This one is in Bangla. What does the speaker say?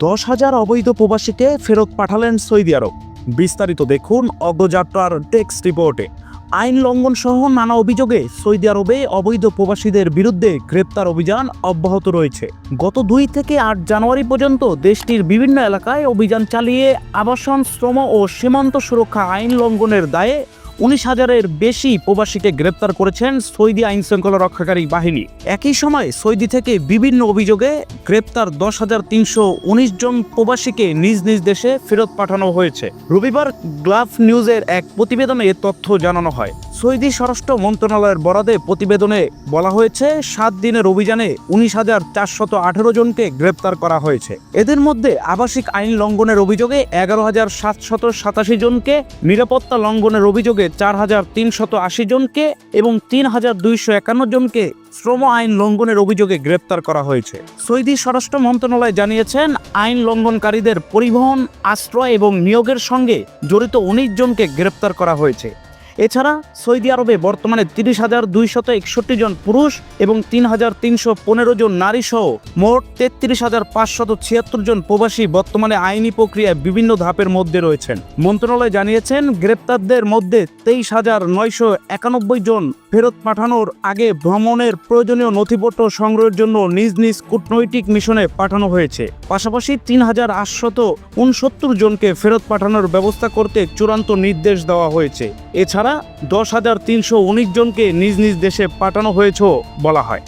10,000 অবৈধ প্রবাসীকে ফেরত পাঠালেন সৌদি আরব। বিস্তারিত দেখুন অগ্রযাত্রার টেক্সট রিপোর্টে। আইন লঙ্ঘন সহ নানা অভিযোগে সৌদি আরবে অবৈধ প্রবাসীদের বিরুদ্ধে গ্রেপ্তার অভিযান অব্যাহত রয়েছে। গত 2 থেকে 8 জানুয়ারি পর্যন্ত দেশটির বিভিন্ন এলাকায় অভিযান চালিয়ে আবাসন, শ্রম ও সীমান্ত সুরক্ষা আইন লঙ্ঘনের দায়ে 19,000-এর বেশি প্রবাসীকে গ্রেপ্তার করেছেন সৌদি আইন শৃঙ্খলা রক্ষাকারী বাহিনী। একই সময় সৌদি থেকে বিভিন্ন অভিযোগে গ্রেপ্তার 10,319 জন প্রবাসীকে নিজ নিজ দেশে ফেরত পাঠানো হয়েছে। রবিবার গ্লাফ নিউজের এক প্রতিবেদনে তথ্য জানানো হয়। সৌদি স্বরাষ্ট্র মন্ত্রণালয়ের বরাদে প্রতিবেদনে বলা হয়েছে, 7 দিনের অভিযানে 19,418 জনকে গ্রেপ্তার করা হয়েছে। এদের মধ্যে আবাসিক আইন লঙ্ঘনের অভিযোগে 11,787 জনকে, নিরাপত্তা লঙ্ঘনের অভিযোগে 4,380 জনকে এবং 3,251 জনকে শ্রম আইন লঙ্ঘনের অভিযোগে গ্রেপ্তার করা হয়েছে। সৌদি স্বরাষ্ট্র মন্ত্রণালয় জানিয়েছেন, আইন লঙ্ঘনকারীদের পরিবহন, আশ্রয় এবং নিয়োগের সঙ্গে জড়িত 19 জনকে গ্রেপ্তার করা হয়েছে। এছাড়া সৌদি আরবে বর্তমানে 30,261 জন পুরুষ এবং 3,315 জন নারী সহ মোট 33,576 জন প্রবাসী বর্তমানে আইনি প্রক্রিয়ায় বিভিন্ন ধাপের মধ্যে রয়েছেন। মন্ত্রণালয় জানিয়েছেন, গ্রেপ্তারদের মধ্যে 23,991 জন ফেরত পাঠানোর আগে ভ্রমণের প্রয়োজনীয় নথিপত্র সংগ্রহের জন্য নিজ নিজ কূটনৈতিক মিশনে পাঠানো হয়েছে। পাশাপাশি 3,869 জনকে ফেরত পাঠানোর ব্যবস্থা করতে চূড়ান্ত নির্দেশ দেওয়া হয়েছে। এছাড়া 10,319 জনকে নিজ নিজ দেশে পাঠানো হয়েছে বলা হয়।